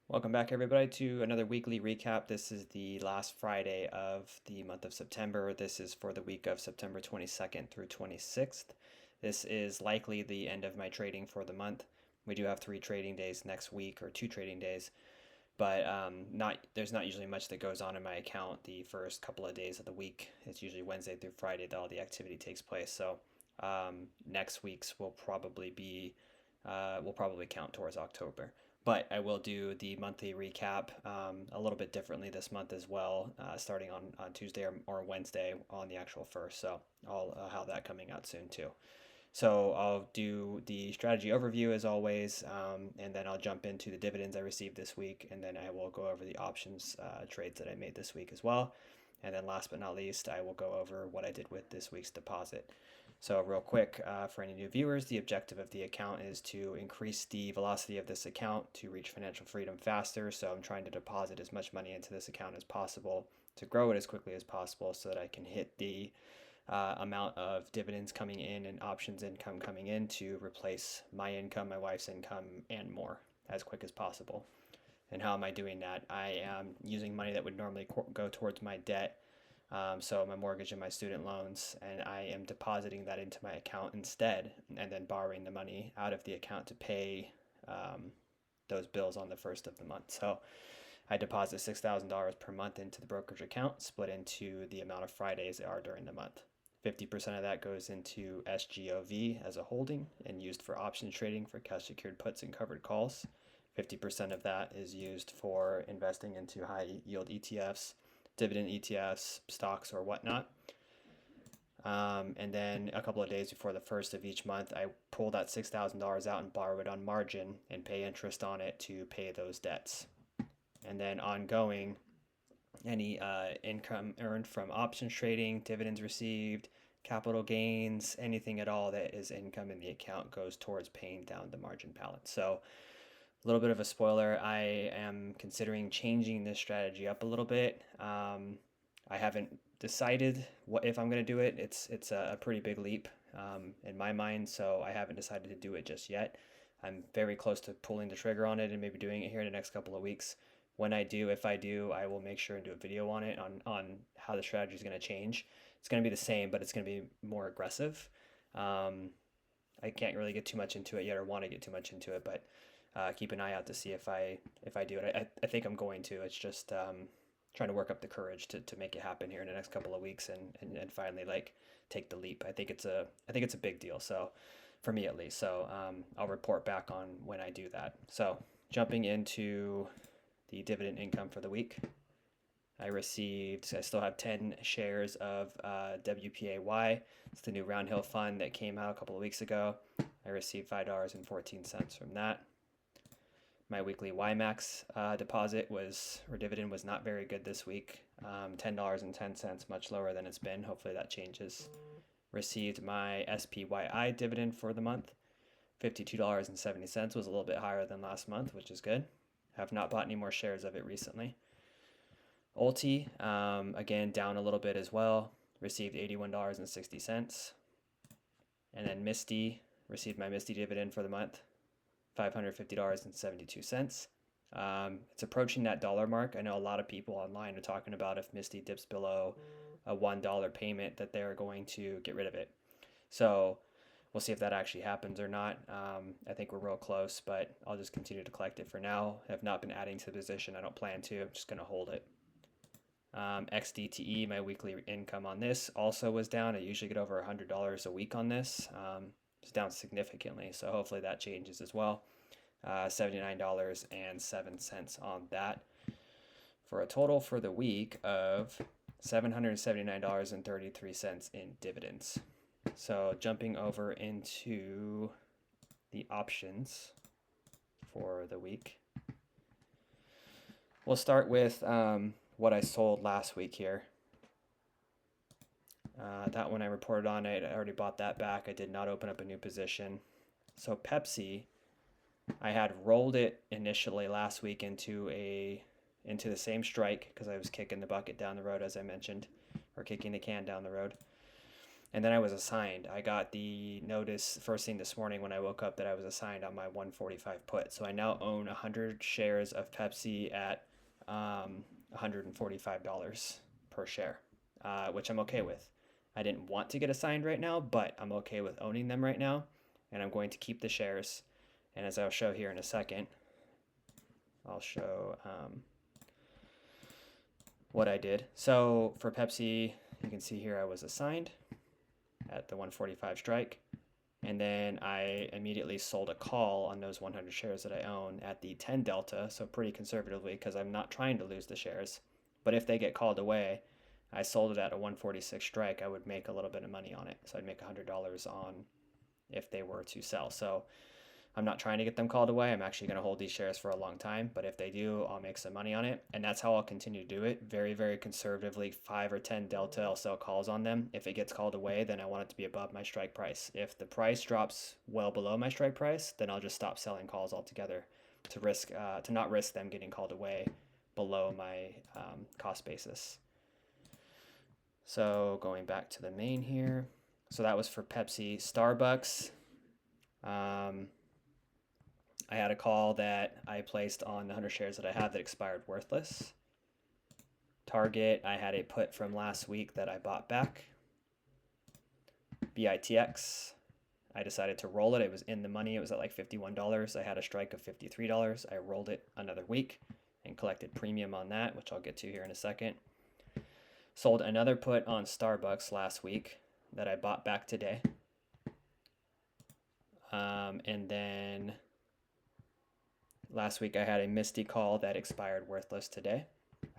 Welcome back, everybody, to another weekly recap. This is the last Friday of the month of September. This is for the week of September 22nd through 26th. This is likely the end of my trading for the month. We do have 3 trading days next week, or 2 trading days, but there's not usually much that goes on in my account the first couple of days of the week. It's usually Wednesday through Friday that all the activity takes place. So next week's will probably count towards October. But I will do the monthly recap a little bit differently this month as well, starting on Tuesday or Wednesday on the actual first. So I'll have that coming out soon too. So I'll do the strategy overview as always, and then I'll jump into the dividends I received this week, and then I will go over the options trades that I made this week as well. And then last but not least, I will go over what I did with this week's deposit. So real quick, for any new viewers, the objective of the account is to increase the velocity of this account to reach financial freedom faster. So I'm trying to deposit as much money into this account as possible to grow it as quickly as possible so that I can hit the amount of dividends coming in and options income coming in to replace my income, my wife's income, and more as quick as possible. And how am I doing that? I am using money that would normally go towards my debt, so my mortgage and my student loans, and I am depositing that into my account instead, and then borrowing the money out of the account to pay those bills on the first of the month. So I deposit $6,000 per month into the brokerage account, split into the amount of Fridays there are during the month. 50% of that goes into SGOV as a holding and used for options trading for cash secured puts and covered calls. 50% of that is used for investing into high yield ETFs, dividend ETFs, stocks, or whatnot. And then a couple of days before the first of each month, I pull that $6,000 out and borrow it on margin and pay interest on it to pay those debts. And then ongoing, any income earned from options trading, dividends received, capital gains, anything at all that is income in the account goes towards paying down the margin balance. So a little bit of a spoiler, I am considering changing this strategy up a little bit. I haven't decided if I'm going to do it. It's a pretty big leap in my mind, so I haven't decided to do it just yet. I'm very close to pulling the trigger on it and maybe doing it here in the next couple of weeks. When I do, if I do, I will make sure and do a video on it on how the strategy is going to change. It's going to be the same, but it's going to be more aggressive. I can't really get too much into it yet, or want to get too much into it, but keep an eye out to see if I do it. I think I'm going to. It's just trying to work up the courage to make it happen here in the next couple of weeks and finally like take the leap. I think it's a big deal. So for me at least. So I'll report back on when I do that. So jumping into the dividend income for the week. I still have 10 shares of WPAY. It's the new Round Hill fund that came out a couple of weeks ago. I received $5.14 from that. My weekly YMAX dividend was not very good this week. $10.10, much lower than it's been. Hopefully that changes. Received my SPYI dividend for the month. $52.70 was a little bit higher than last month, which is good. Have not bought any more shares of it recently. Ulti, again, down a little bit as well. Received $81.60. And then Misty, received my Misty dividend for the month. $550.72. It's approaching that dollar mark. I know a lot of people online are talking about if Misty dips below a $1 payment that they're going to get rid of it. So we'll see if that actually happens or not. I think we're real close, but I'll just continue to collect it for now. I have not been adding to the position. I don't plan to. I'm just going to hold it. XDTE, my weekly income on this also was down. I usually get over $100 a week on this. It's down significantly, so hopefully that changes as well. $79.07 on that, for a total for the week of $779.33 in dividends. So jumping over into the options for the week, we'll start with what I sold last week here. That one I reported on, I already bought that back. I did not open up a new position. So Pepsi, I had rolled it initially last week into the same strike because I was kicking the bucket down the road, as I mentioned, or kicking the can down the road. And then I was assigned. I got the notice first thing this morning when I woke up that I was assigned on my 145 put. So I now own 100 shares of Pepsi at $145 per share, which I'm okay with. I didn't want to get assigned right now, but I'm okay with owning them right now, and I'm going to keep the shares. And as I'll show here in a second, I'll show what I did. So for Pepsi, you can see here I was assigned at the 145 strike, and then I immediately sold a call on those 100 shares that I own at the 10 delta, so pretty conservatively because I'm not trying to lose the shares. But if they get called away, I sold it at a 146 strike, I would make a little bit of money on it. So I'd make $100 on if they were to sell. So I'm not trying to get them called away. I'm actually going to hold these shares for a long time, but if they do, I'll make some money on it. And that's how I'll continue to do it. Very, very conservatively, 5 or 10 delta, I'll sell calls on them. If it gets called away, then I want it to be above my strike price. If the price drops well below my strike price, then I'll just stop selling calls altogether to not risk them getting called away below my cost basis. So going back to the main here. So that was for Pepsi. Starbucks. I had a call that I placed on the 100 shares that I have that expired worthless. Target, I had a put from last week that I bought back. BITX, I decided to roll it. It was in the money. It was at like $51. I had a strike of $53. I rolled it another week and collected premium on that, which I'll get to here in a second. Sold another put on Starbucks last week that I bought back today. And then last week I had a Misty call that expired worthless today,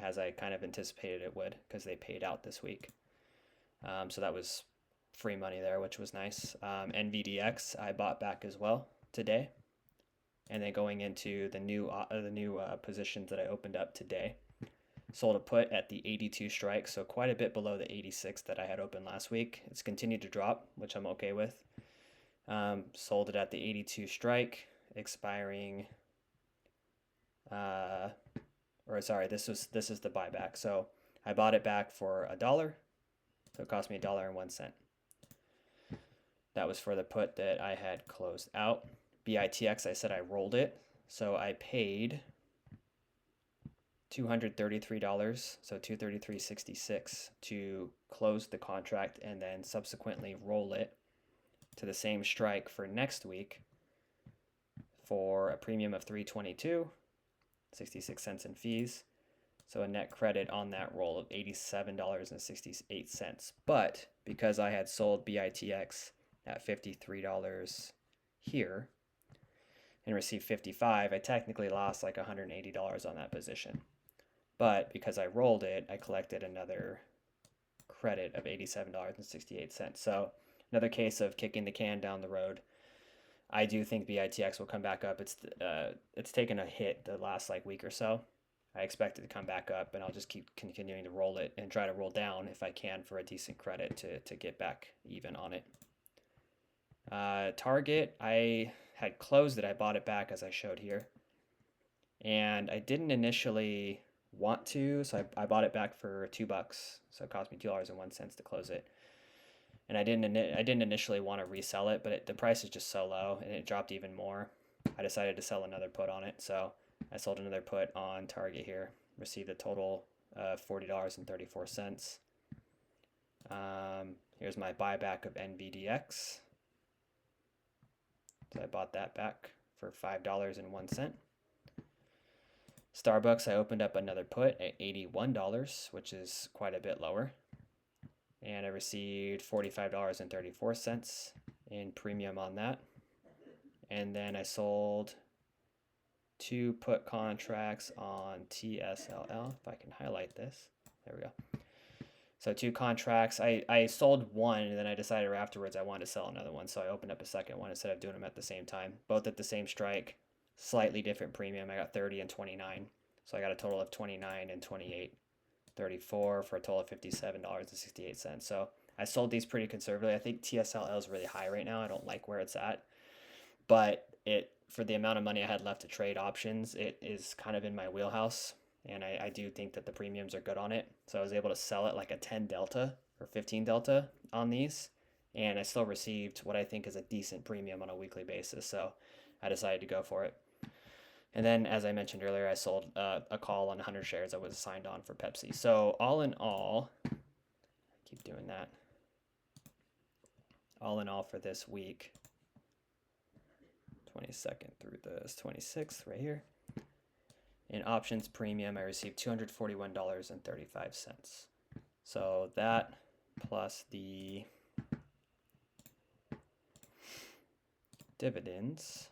as I kind of anticipated it would because they paid out this week. So that was free money there, which was nice. NVDX I bought back as well today. And then going into the new positions that I opened up today, sold a put at the 82 strike, so quite a bit below the 86 that I had open last week. It's continued to drop, which I'm okay with. Sold it at the 82 strike, expiring. This is the buyback. So I bought it back for $1, so it cost me $1.01. That was for the put that I had closed out. BITX, I said I rolled it, so I paid $233, so $233.66 to close the contract and then subsequently roll it to the same strike for next week for a premium of $322. 66 cents in fees. So a net credit on that roll of $87.68. But because I had sold BITX at $53 here and received 55, I technically lost like $180 on that position. But because I rolled it, I collected another credit of $87.68. So another case of kicking the can down the road. I do think BITX will come back up. It's taken a hit the last like week or so. I expect it to come back up, and I'll just keep continuing to roll it and try to roll down if I can for a decent credit to get back even on it. Target, I had closed it. I bought it back as I showed here, and I didn't initially want to, so I bought it back for $2. So it cost me $2.01 to close it. And I didn't initially want to resell it, but the price is just so low, and it dropped even more. I decided to sell another put on it, so I sold another put on Target here. Received a total of $40.34. Here's my buyback of NVDX. So I bought that back for $5.01. Starbucks, I opened up another put at $81, which is quite a bit lower. And I received $45.34 in premium on that. And then I sold 2 put contracts on TSLL. If I can highlight this. There we go. So 2 contracts. I sold one, and then I decided afterwards I wanted to sell another one. So I opened up a second one instead of doing them at the same time. Both at the same strike. Slightly different premium. I got 30 and 29. So I got a total of 29 and 28. 34 for a total of $57.68. So I sold these pretty conservatively. I think TSLL is really high right now. I don't like where it's at, but for the amount of money I had left to trade options, it is kind of in my wheelhouse, and I do think that the premiums are good on it. So I was able to sell it like a 10 delta or 15 delta on these, and I still received what I think is a decent premium on a weekly basis. So I decided to go for it. And then, as I mentioned earlier, I sold a call on 100 shares I was signed on for Pepsi. So all in all, keep doing that. All in all for this week, 22nd through the 26th, right here. In options premium, I received $241.35. So that plus the dividends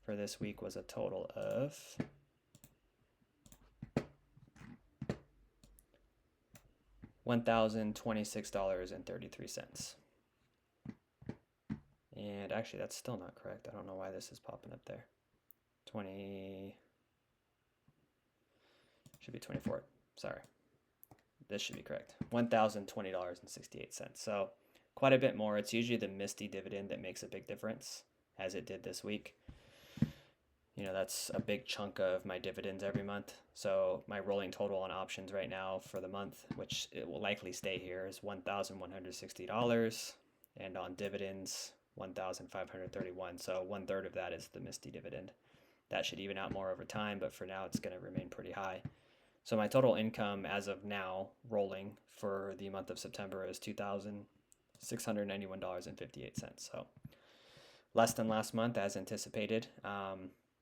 for this week was a total of $1,026.33. And actually, that's still not correct. I don't know why this is popping up there. 20 should be 24. Sorry. This should be correct. $1,020.68. So quite a bit more. It's usually the Misty dividend that makes a big difference, as it did this week. You know, that's a big chunk of my dividends every month. So my rolling total on options right now for the month, which it will likely stay here, is $1,160, and on dividends, $1,531. So 1/3 of that is the Misty dividend. That should even out more over time, but for now it's going to remain pretty high. So my total income as of now, rolling for the month of September, is $2,691.58. So less than last month, as anticipated.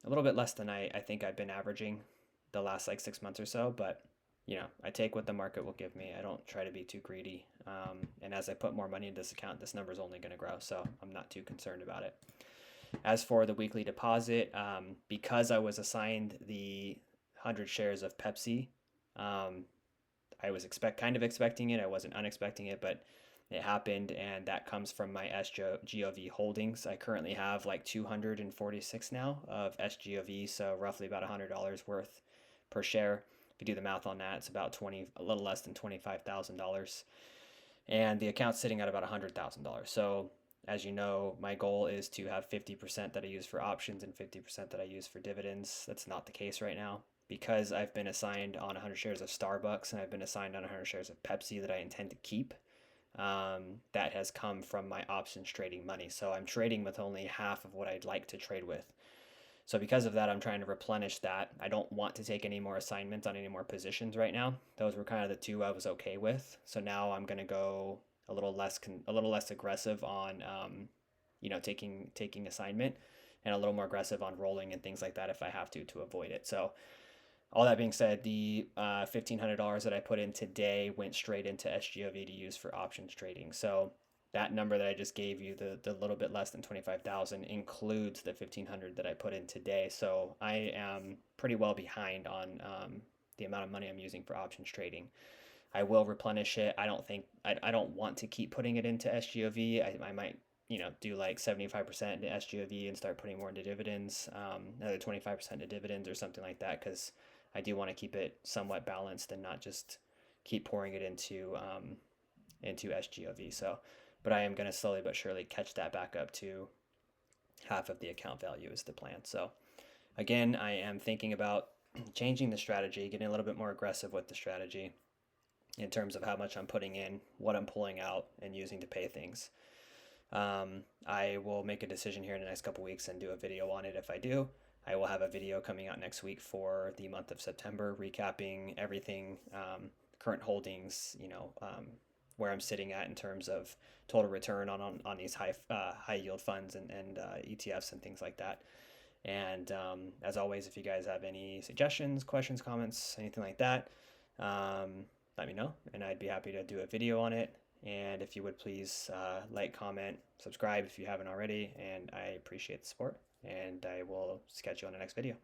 A little bit less than I think I've been averaging the last like 6 months or so, but you know, I take what the market will give me. I don't try to be too greedy. And as I put more money into this account, this number is only going to grow, so I'm not too concerned about it. As for the weekly deposit, because I was assigned the 100 shares of Pepsi, I was kind of expecting it. I wasn't unexpecting it, but it happened, and that comes from my SGOV holdings. I currently have like 246 now of SGOV, so roughly about $100 worth per share. If you do the math on that, it's about a little less than $25,000, and the account's sitting at about $100,000. So as you know, my goal is to have 50% that I use for options and 50% that I use for dividends. That's not the case right now, because I've been assigned on 100 shares of Starbucks and I've been assigned on 100 shares of Pepsi that I intend to keep. That has come from my options trading money. So I'm trading with only half of what I'd like to trade with. So because of that, I'm trying to replenish that. I don't want to take any more assignments on any more positions right now. Those were kind of the two I was okay with. So now I'm going to go a little less aggressive on taking assignment, and a little more aggressive on rolling and things like that if I have to avoid it. So all that being said, the $1,500 that I put in today went straight into SGOV to use for options trading. So that number that I just gave you, the little bit less than 25,000, includes the 1,500 that I put in today. So I am pretty well behind on the amount of money I'm using for options trading. I will replenish it. I don't want to keep putting it into SGOV. I might do like 75% into SGOV and start putting more into dividends, another 25% into dividends or something like that, because I do want to keep it somewhat balanced and not just keep pouring it into SGOV. So, but I am going to slowly but surely catch that back up to half of the account value is the plan. So again, I am thinking about changing the strategy, getting a little bit more aggressive with the strategy in terms of how much I'm putting in, what I'm pulling out, and using to pay things. I will make a decision here in the next couple weeks and do a video on it if I do. I will have a video coming out next week for the month of September, recapping everything, current holdings, where I'm sitting at in terms of total return on these high yield funds and ETFs and things like that. And as always, if you guys have any suggestions, questions, comments, anything like that, let me know, and I'd be happy to do a video on it. And if you would please like, comment, subscribe if you haven't already, and I appreciate the support, and I will catch you on the next video.